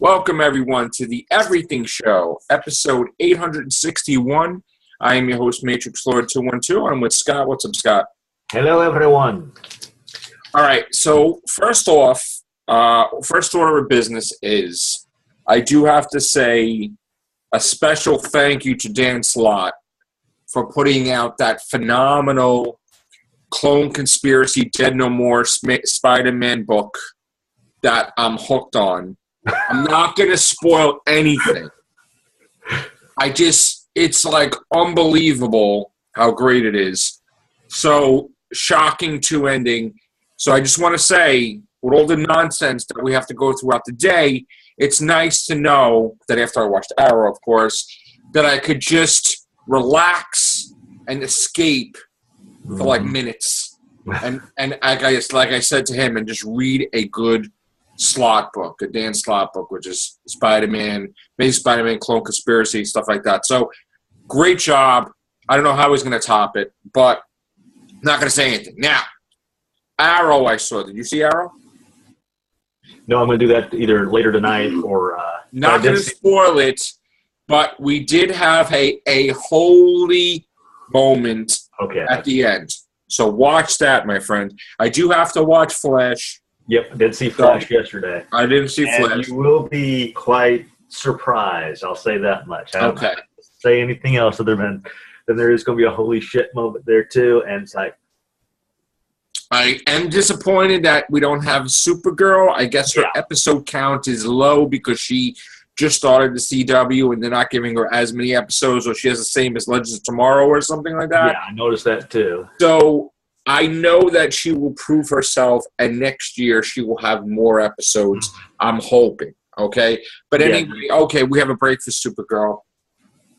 Welcome, everyone, to the Everything Show, episode 861. I am your host, Matrixlord212. I'm with Scott. What's up, Scott? Hello, everyone. All right, so first off, first order of business is I do have to say a special thank you to Dan Slott for putting out that phenomenal Clone Conspiracy Dead No More Spider-Man book that I'm hooked on. I'm not going to spoil anything. It's like unbelievable how great it is. So shocking to ending. So I just want to say, with all the nonsense that we have to go throughout the day, it's nice to know that after I watched Arrow, of course, that I could just relax and escape for like minutes. And like I said to him, and just read a good Slott book, a Dan Slott book, which is Spider-Man, maybe Spider-Man Clone Conspiracy, stuff like that. So, great job. I don't know how he's going to top it, but I'm not going to say anything. Now, Arrow I saw. Did you see Arrow? No, I'm going to do that either later tonight or... not going to spoil it, but we did have a holy moment at the end. So watch that, my friend. I do have to watch Flash. Yep, I did see Flash yesterday. I didn't see Flash. You will be quite surprised, I'll say that much. I don't say anything else other than there is going to be a holy shit moment there, too. And it's like... I am disappointed that we don't have Supergirl. I guess her episode count is low because she just started the CW and they're not giving her as many episodes, or she has the same as Legends of Tomorrow or something like that. Yeah, I noticed that, too. So... I know that she will prove herself, and next year she will have more episodes. I'm hoping, okay? But anyway, okay, we have a break for Supergirl.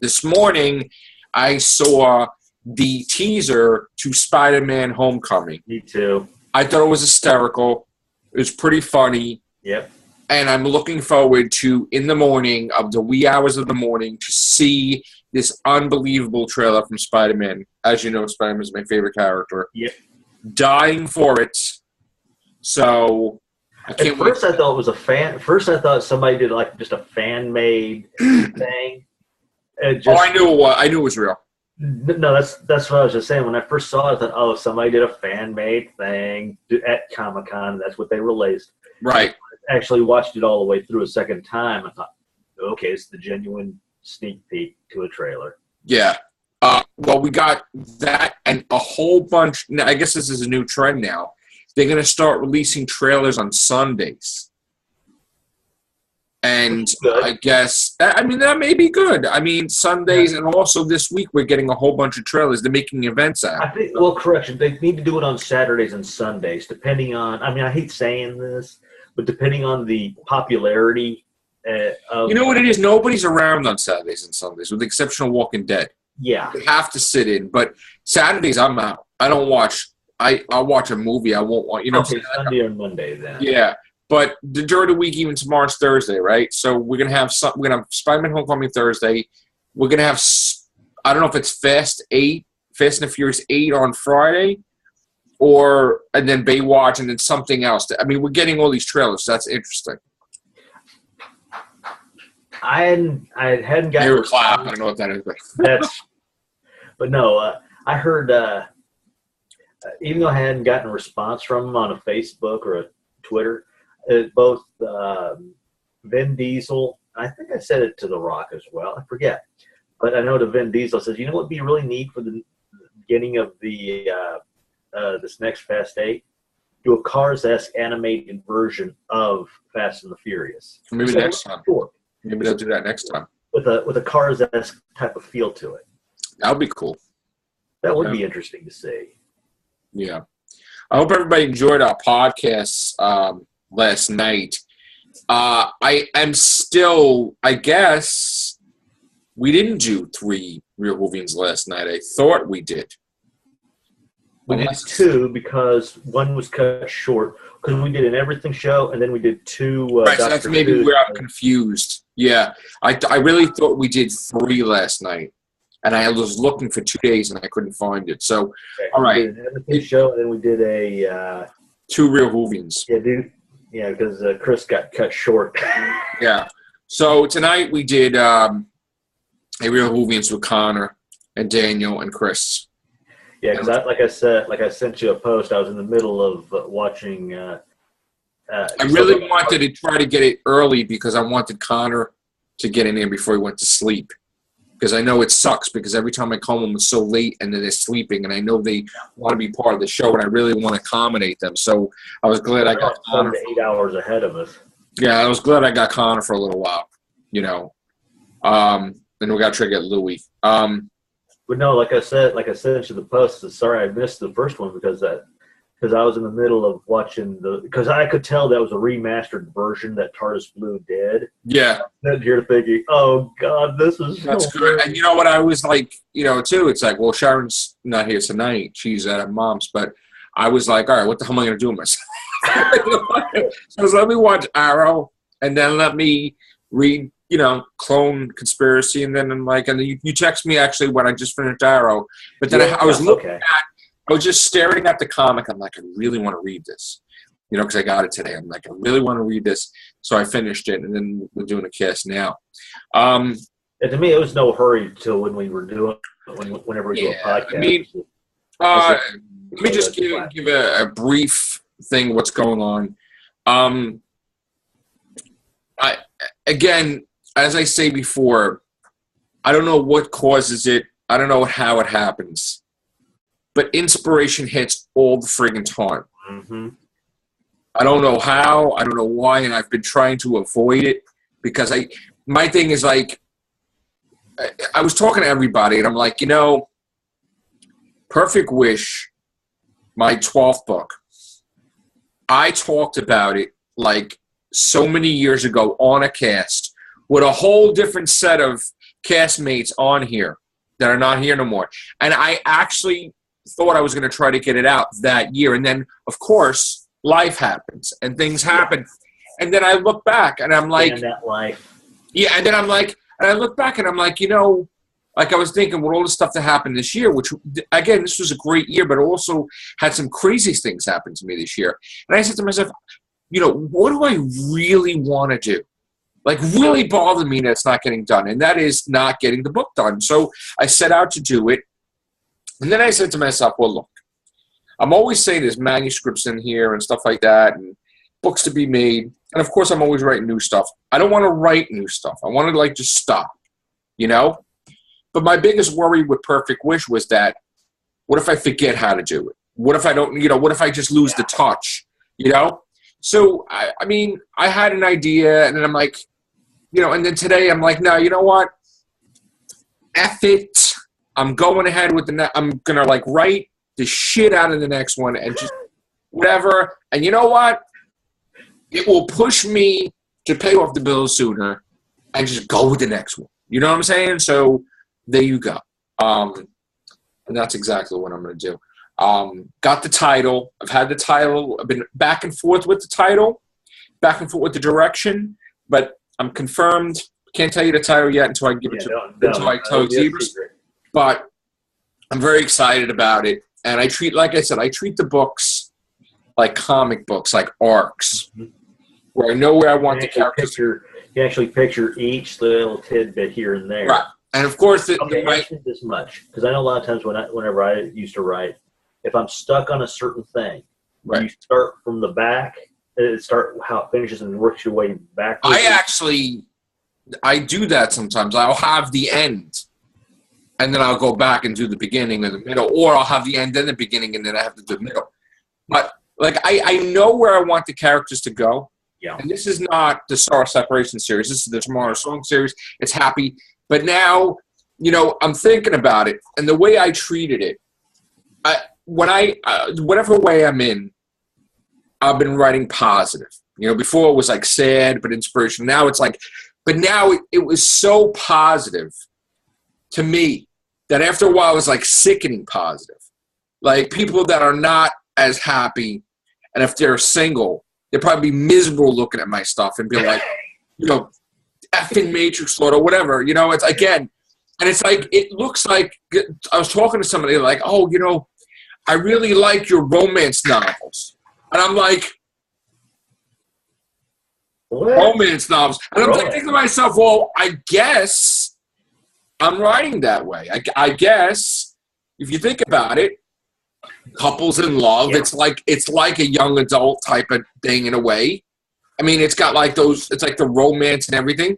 This morning, I saw the teaser to Spider-Man Homecoming. Me too. I thought it was hysterical. It was pretty funny. Yep. And I'm looking forward to, in the morning, of the wee hours of the morning, to see this unbelievable trailer from Spider-Man. As you know, Spider-Man is my favorite character. Yep. Dying for it. So, I can't wait. I thought it was a fan. First, I thought somebody did like just a fan-made thing. I knew it was real. No, that's what I was just saying. When I first saw it, I thought, oh, somebody did a fan-made thing at Comic-Con. That's what they released. Right. I actually watched it all the way through a second time. I thought, okay, it's the genuine sneak peek to a trailer. Yeah. Well, we got that and a whole bunch. I guess this is a new trend now. They're going to start releasing trailers on Sundays. And I guess, that may be good. I mean, Sundays and also this week we're getting a whole bunch of trailers. They're making events out. Correction. They need to do it on Saturdays and Sundays, depending on, I hate saying this, but depending on the popularity of... You know what it is? Nobody's around on Saturdays and Sundays, with the exception of Walking Dead. Yeah. You have to sit in. But Saturdays, I'm out. I don't watch. I'll watch a movie. I won't watch. Sunday or Monday then. Yeah. But during the week, even tomorrow's Thursday, right? So we're gonna have Spider-Man Homecoming Thursday. We're gonna have, I don't know if it's Fast and the Furious 8 on Friday, and then Baywatch, and then something else. We're getting all these trailers. So that's interesting. I hadn't gotten... They were clap. I don't know what that is, but no, I heard, even though I hadn't gotten a response from them on a Facebook or a Twitter, both Vin Diesel, I think I said it to The Rock as well, I forget, but I know to Vin Diesel says, you know what would be really neat for the beginning of the this next Fast 8? Do a Cars-esque animated version of Fast and the Furious. Maybe next time. Sure. Maybe they'll do that next time. With a Cars-esque type of feel to it. That would be cool. That would be interesting to see. Yeah. I hope everybody enjoyed our podcast last night. I am still, I guess, we didn't do 3 real movies last night. I thought we did. We did 2 because one was cut short. Because we did an Everything show, and then we did 2 right, so that's maybe where I'm confused. Yeah. I really thought we did 3 last night. And I was looking for 2 days, and I couldn't find it. So, all right. We did an Everything show, and then we did a... 2 real movies. Yeah, dude. Yeah, because Chris got cut short. Yeah. So tonight we did a real movie with Connor and Daniel and Chris. Yeah, because I sent you a post. I was in the middle of watching. I really wanted to try to get it early because I wanted Connor to get in there before he went to sleep. Because I know it sucks because every time I call them it's so late and then they're sleeping and I know they want to be part of the show and I really want to accommodate them. So I was glad I got Connor. 8 hours ahead of us. Yeah, I was glad I got Connor for a little while, you know. Then we got to try to get Louie. But no, like I said to the post, sorry I missed the first one because I was in the middle of watching because I could tell that was a remastered version that TARDIS Blue did. Yeah. And you're thinking, oh God, this is that's so good. And you know what I was like, too, it's like, well, Sharon's not here tonight. She's at her mom's, but I was like, all right, what the hell am I going to do with myself? So let me watch Arrow and then let me read, Clone Conspiracy. And then I'm like, and then you text me actually when I just finished Arrow, but then I was looking at, I was just staring at the comic. I'm like, I really want to read this, because I got it today. I'm like, I really want to read this. So I finished it, and then we're doing a cast now. And to me, it was no hurry till when we were doing whenever we do a podcast. I mean, let me just give a brief thing what's going on. Again, as I say before, I don't know what causes it. I don't know how it happens. But inspiration hits all the friggin' time. Mm-hmm. I don't know how. I don't know why. And I've been trying to avoid it because my thing is like, I was talking to everybody and I'm like, Perfect Wish, my 12th book, I talked about it like so many years ago on a cast with a whole different set of castmates on here that are not here no more. And I actually thought I was going to try to get it out that year. And then, of course, life happens and things happen. And then I look back and I'm like... that life. Yeah, and then I'm like... And I look back and I'm like, like I was thinking with all the stuff that happened this year, which, again, this was a great year, but also had some crazy things happen to me this year. And I said to myself, what do I really want to do? Like, really bothered me that it's not getting done. And that is not getting the book done. So I set out to do it. And then I said to myself, well, look, I'm always saying there's manuscripts in here and stuff like that and books to be made. And, of course, I'm always writing new stuff. I don't want to write new stuff. I want to, just stop, But my biggest worry with Perfect Wish was that what if I forget how to do it? What if I don't, what if I just lose the touch, So, I mean, I had an idea, and then I'm like, and then today I'm like, no, you know what? F it. I'm going ahead with I'm going to, write the shit out of the next one and just whatever. And you know what? It will push me to pay off the bills sooner and just go with the next one. You know what I'm saying? So there you go. And that's exactly what I'm going to do. Got the title. I've had the title. I've been back and forth with the title, back and forth with the direction, but I'm confirmed. Can't tell you the title yet until I give it until I tell Zebras. But I'm very excited about it. And I treat the books like comic books, like arcs, where I know where I want the characters. You actually picture each little tidbit here and there. Right. And of course, this much, because I know a lot of times whenever I used to write, if I'm stuck on a certain thing, you start from the back, start how it finishes and works your way backwards. I do that sometimes. I'll have the end, and then I'll go back and do the beginning and the middle, or I'll have the end and the beginning, and then I have to do the middle. But I know where I want the characters to go. Yeah. And this is not the Star Separation series. This is the Tomorrow Song series. It's happy. But now, I'm thinking about it, and the way I treated it, whatever way I'm in, I've been writing positive. Before it was sad but inspirational. Now it's but now it was so positive to me that after a while it was sickening positive. Like people that are not as happy, and if they're single, they'd probably be miserable looking at my stuff and be like, effing Matrixlord or whatever. It's again, and it's it looks like I was talking to somebody oh, I really like your romance novels. And I'm like, romance novels. And I'm like thinking to myself, well, I guess I'm writing that way. I guess if you think about it, couples in love, it's like a young adult type of thing in a way. I mean, it's got like those, it's like the romance and everything.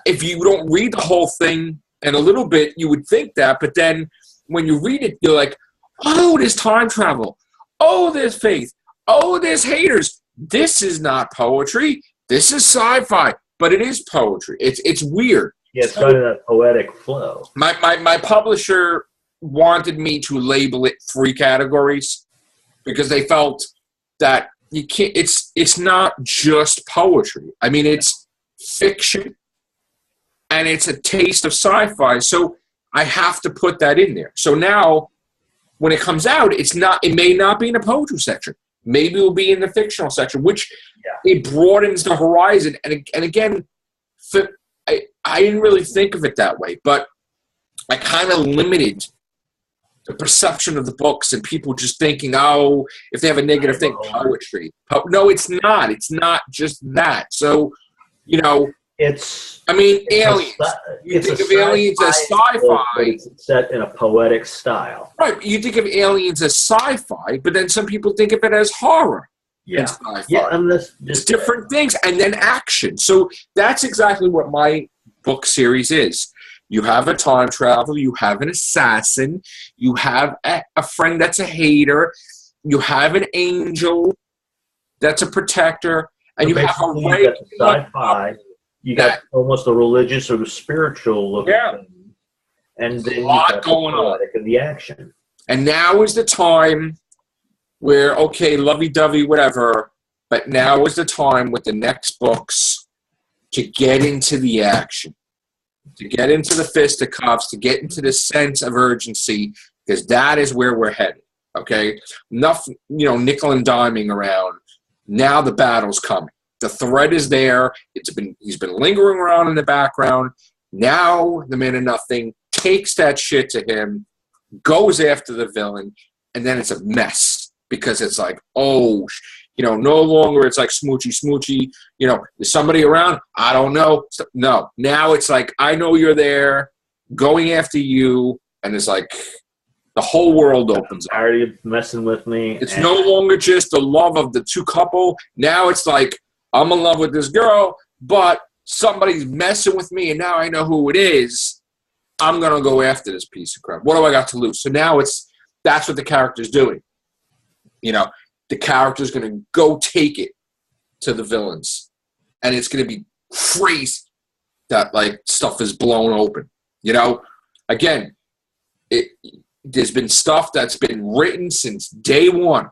If you don't read the whole thing and a little bit, you would think that, but then when you read it, you're like, oh, there's time travel. Oh, there's faith. Oh, there's haters. This is not poetry. This is sci-fi, but it is poetry. It's weird. Yeah, it's got a poetic flow. My publisher wanted me to label it 3 categories because they felt that you can't. It's not just poetry. I mean, it's fiction, and it's a taste of sci-fi. So I have to put that in there. So now, when it comes out, it may not be in the poetry section. Maybe it will be in the fictional section, which it broadens the horizon. And again, I didn't really think of it that way, but I kind of limited the perception of the books and people just thinking, oh, if they have a negative thing, poetry. No, it's not. It's not just that. So, you know, aliens. You think of aliens as sci-fi. It's set in a poetic style. Right. You think of aliens as sci-fi, but then some people think of it as horror. Yeah. And sci-fi. Yeah, and it's different things. And then action. So that's exactly what my book series is. You have a time travel. You have an assassin. You have a friend that's a hater. You have an angel that's a protector. And you have a sci-fi. You got almost a religious or a spiritual look at thing. And then a lot going on in the action. And now is the time where, okay, lovey-dovey, whatever, but now is the time with the next books to get into the action, to get into the fisticuffs, to get into the sense of urgency, because that is where we're headed, okay? Enough, nickel and diming around. Now the battle's coming. The threat is there. He's been lingering around in the background. Now the Man of Nothing takes that shit to him, goes after the villain, and then it's a mess because it's like, oh, no longer it's like smoochy. Is somebody around? I don't know. No. Now it's like, I know you're there, going after you, and it's like the whole world opens up. Tired of you messing with me. It's no longer just the love of the two couple. Now it's like, I'm in love with this girl, but somebody's messing with me, and now I know who it is. I'm going to go after this piece of crap. What do I got to lose? So now that's what the character's doing. The character's going to go take it to the villains, and it's going to be crazy that, like, stuff is blown open. Again, there's been stuff that's been written since day one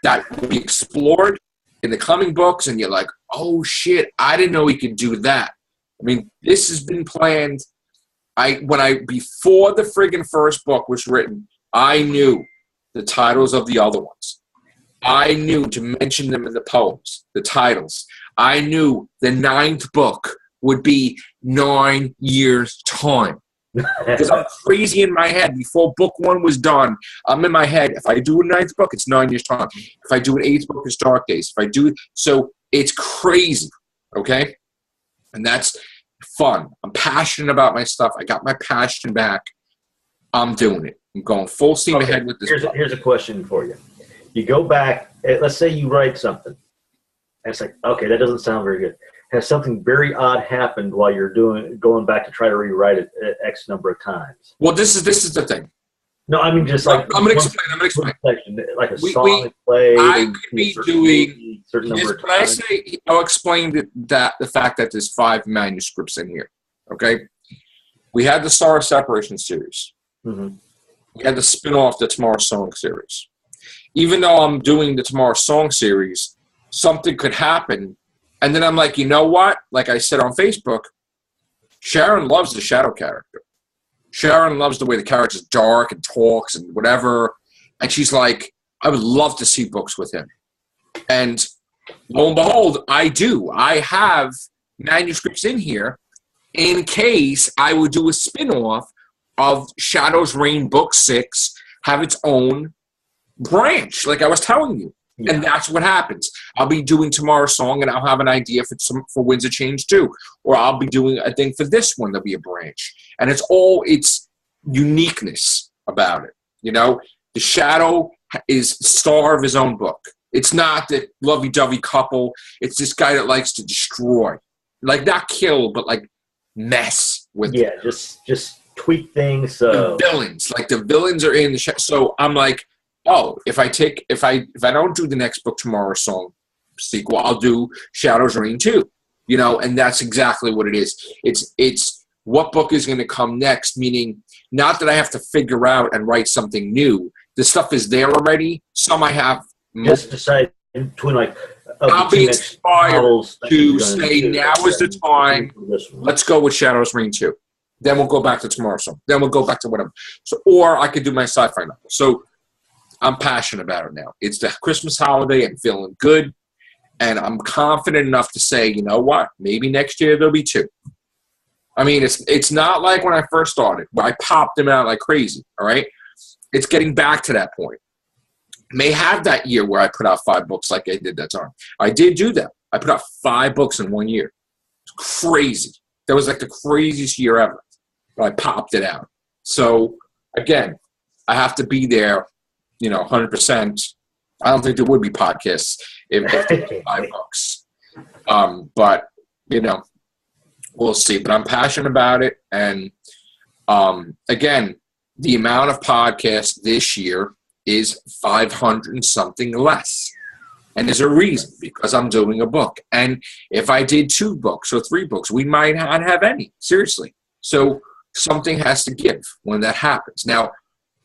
that will be explored in the coming books, and you're like, oh shit, I didn't know he could do that. I mean, this has been planned. Before the friggin' first book was written, I knew the titles of the other ones. I knew to mention them in the poems, the titles. I knew the 9th book would be 9 years' time. Because I'm crazy in my head. Before book 1 was done, I'm in my head. If I do a 9th book, it's 9 years' time. If I do an 8th book, it's Dark Days. So it's crazy, okay? And that's fun. I'm passionate about my stuff. I got my passion back. I'm doing it. I'm going full steam ahead with this. Here's a question for you. You go back, let's say you write something. And it's like, okay, that doesn't sound very good. Has something very odd happened while you're going back to try to rewrite it X number of times? Well, this is the thing. No, I mean just like I'm gonna explain. Like a song play. I could be doing certain number of times. When I say I'll explain that the fact that there's 5 manuscripts in here. Okay, we had the Star of Separation series. Mm-hmm. We had the spin-off, the Tomorrow Song series. Even though I'm doing the Tomorrow Song series, something could happen. And then I'm like, you know what? Like I said on Facebook, Sharon loves the Shadow character. Sharon loves the way the character's dark and talks and whatever. And she's like, I would love to see books with him. And lo and behold, I do. I have manuscripts in here in case I would do a spin-off of Shadow's Reign Book 6, have its own branch, like I was telling you. Yeah. And that's what happens. I'll be doing tomorrow's song, and I'll have an idea for Winds of Change too. Or I'll be doing a thing for this one. There'll be a branch. And it's uniqueness about it. You know, the Shadow is star of his own book. It's not the lovey-dovey couple. It's this guy that likes to destroy. Like, not kill, but like mess with Yeah, just tweak things. the villains. Like, the villains are in the Shadow. So I'm like, oh, if I don't do the next book tomorrow's song sequel, I'll do Shadow's Reign too. You know, and that's exactly what it is. It's what book is going to come next, meaning not that I have to figure out and write something new. The stuff is there already. Some I have. Just decide between like. I'll be inspired to say now is the time. Let's go with Shadow's Reign 2. Then we'll go back to tomorrow's song. Then we'll go back to whatever. So, or I could do my sci-fi novel. So I'm passionate about it now. It's the Christmas holiday. I'm feeling good. And I'm confident enough to say, you know what? Maybe next year there'll be 2. I mean, it's not like when I first started, where I popped them out like crazy, all right? It's getting back to that point. May have that year where I put out 5 books like I did that time. I did do that. I put out 5 books in 1 year. It's crazy. That was like the craziest year ever. But I popped it out. So, again, I have to be there, 100%. I don't think there would be podcasts if there were 5 books. But, we'll see. But I'm passionate about it. And, again, the amount of podcasts this year is 500 and something less. And there's a reason, because I'm doing a book. And if I did 2 books or 3 books, we might not have any. Seriously. So something has to give when that happens. Now,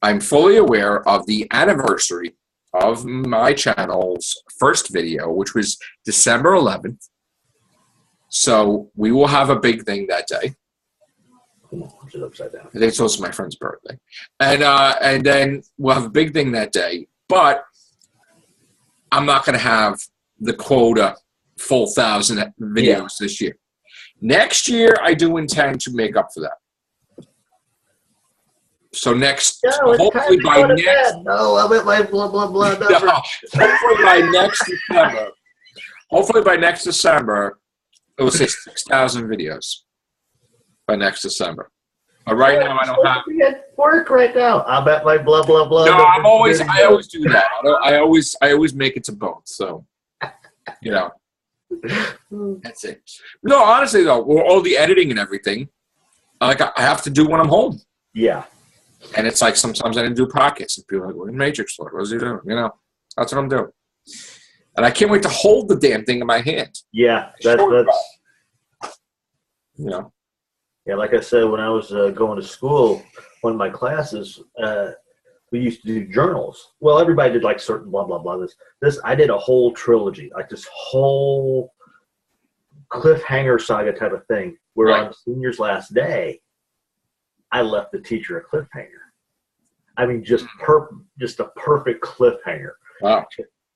I'm fully aware of the anniversary of my channel's first video, which was December 11th. So we will have a big thing that day. It's upside down. It's also my friend's birthday. And then we'll have a big thing that day. But I'm not going to have the quota full 1,000 videos this year. Next year, I do intend to make up for that. So hopefully by next... No, I went my blah, blah, blah number. No, hopefully by next December, it will say 6,000 videos. By next December. But right now I don't have. You at work right now. I'm at my blah blah blah. No, I always do that. I always make it to both. So, that's it. No, honestly though, with all the editing and everything, like I have to do when I'm home. Yeah. And it's like sometimes I didn't do podcasts, and people are like, "What in Matrixlord? What's he doing?" That's what I'm doing. And I can't wait to hold the damn thing in my hand. Yeah, that's. Yeah, like I said, when I was going to school, one of my classes, we used to do journals. Well, everybody did like certain blah, blah, blah. This I did a whole trilogy, like this whole cliffhanger saga type of thing, where on senior's last day, I left the teacher a cliffhanger. I mean, just a perfect cliffhanger. Wow.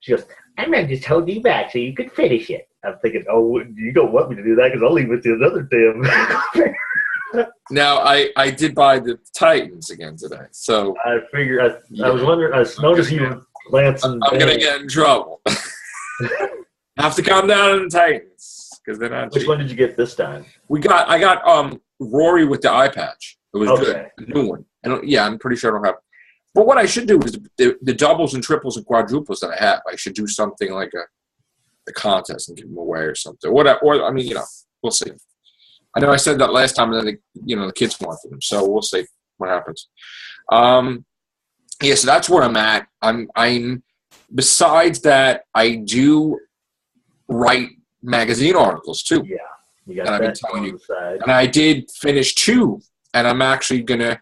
She goes, I'm going to just hold you back so you could finish it. I'm thinking, oh, you don't want me to do that because I'll leave it to another damn. Now, I did buy the Titans again today, so I figured. I was wondering. I noticed you were glancing. I'm going to get in trouble. I have to calm down on the Titans because they're not. Which one did you get this time? I got Rory with the eye patch. It was good, a new one. I'm pretty sure I don't have. But what I should do is the doubles and triples and quadruples that I have. I should do something like a contest and give them away or something. We'll see. I know I said that last time, and then the kids wanted them, so we'll see what happens. So that's where I'm at. I'm besides that, I do write magazine articles too. Yeah, you got that on the side. And I did finish 2, and I'm actually gonna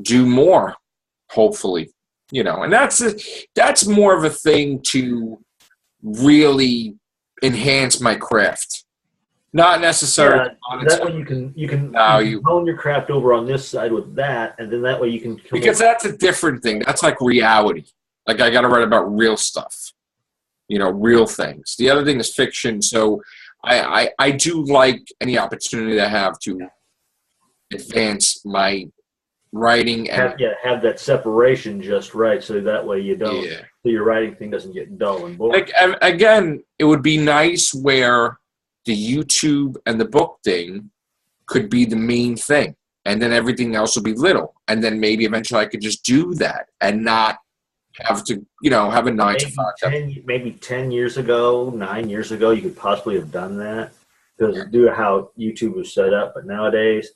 do more, hopefully. And that's more of a thing to really enhance my craft. Not necessarily. Yeah, that way you can hone your craft over on this side with that, and then that way you can. Because that's a different thing. That's like reality. Like I got to write about real stuff, real things. The other thing is fiction. So I do like any opportunity I have to advance my writing and have that separation just right, so that way you don't. Yeah. so your writing thing doesn't get dull and boring. Like, again, it would be nice where the YouTube and the book thing could be the main thing, and then everything else will be little, and then maybe eventually I could just do that and not have to, have a 9 to 5. Maybe 10 years ago, 9 years ago, you could possibly have done that because due to how YouTube was set up. But nowadays,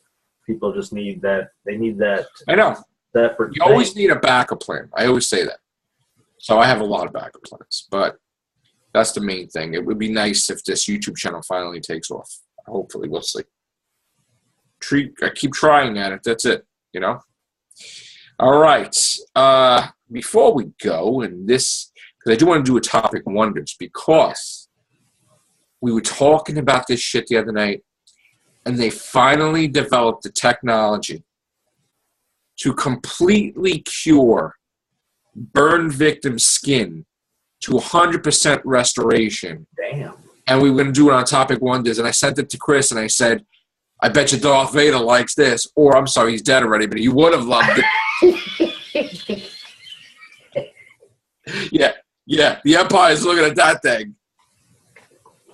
people just need that. They need that. I know. Separate You always need a backup plan. I always say that. So I have a lot of backup plans, but that's the main thing. It would be nice if this YouTube channel finally takes off. Hopefully, we'll see. I keep trying at it. That's it, All right. Before we go, because I do want to do a topic wonders, because we were talking about this shit the other night, and they finally developed the technology to completely cure burn victim skin to 100% restoration. Damn. And we were going to do it on Topic Wonders, and I sent it to Chris, and I said, I bet you Darth Vader likes this. Or, I'm sorry, he's dead already, but he would have loved it. Yeah, the Empire's looking at that thing.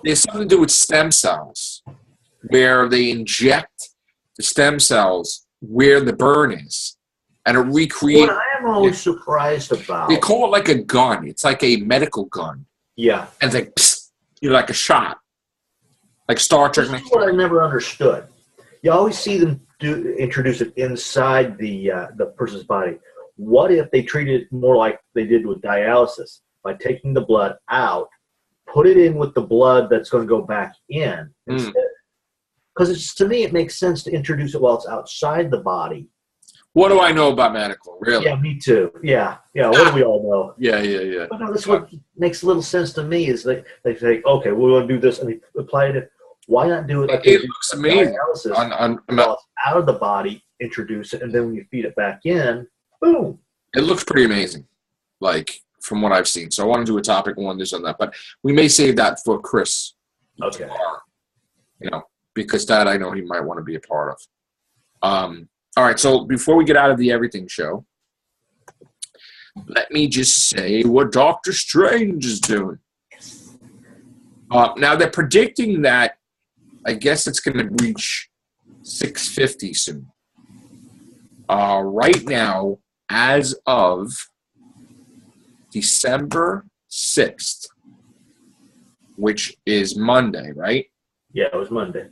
There's something to do with stem cells, where they inject the stem cells where the burn is, and it recreates. What I am always surprised about. They call it like a gun. It's like a medical gun. Yeah. And it's like, psst, you're like a shot. Like Star Trek. This is what I never understood. You always see them introduce it inside the person's body. What if they treated it more like they did with dialysis, by taking the blood out, put it in with the blood that's going to go back in instead? Because to me, it makes sense to introduce it while it's outside the body. What do I know about medical? Really? Yeah, me too. Yeah. What do we all know? Yeah. But no, that's what makes a little sense to me is they say, okay, we want to do this, and they apply it. Why not do it like it looks amazing. While it's out of the body, introduce it, and then when you feed it back in, boom. It looks pretty amazing, like, from what I've seen. So I want to do a Topic Wonders on that. But we may save that for Chris. Okay. Because that I know he might want to be a part of. All right, so before we get out of the Everything Show, let me just say what Doctor Strange is doing. Now, they're predicting that, I guess it's going to reach 650 soon. Right now, as of December 6th, which is Monday, right? Yeah, it was Monday.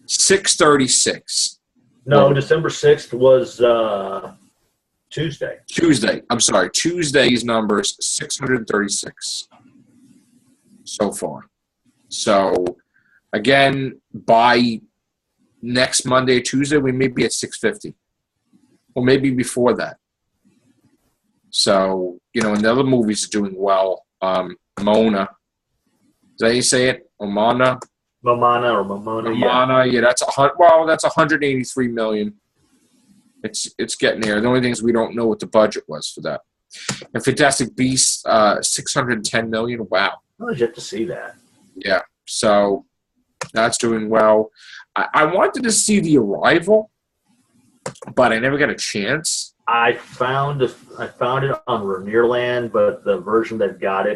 636. No, December 6th was Tuesday. I'm sorry. Tuesday's numbers, 636 so far. So, again, by next Monday, Tuesday, we may be at 650. Or maybe before that. So, and the other movies are doing well. Mona. Is that how you say it? Momona? Momona, yeah, that's that's 183 million. It's getting there. The only thing is we don't know what the budget was for that. And Fantastic Beasts, 610 million. Wow. I was yet to see that. Yeah, so that's doing well. I wanted to see The Arrival, but I never got a chance. I found it on Renierland, but the version that got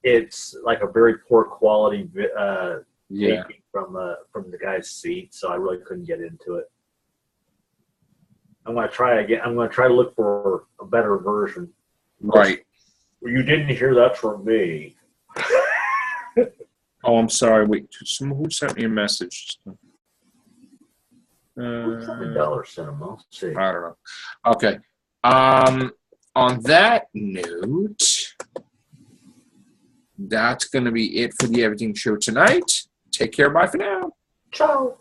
it's like a very poor quality taking from the guy's seat, so I really couldn't get into it. I'm going to try again. I'm going to try to look for a better version. Right. You didn't hear that from me. Oh, I'm sorry. Wait, who sent me a message? $7 cinema. Let's see. I don't know. Okay. On that note, that's going to be it for the Everything Show tonight. Take care. Bye for now. Ciao.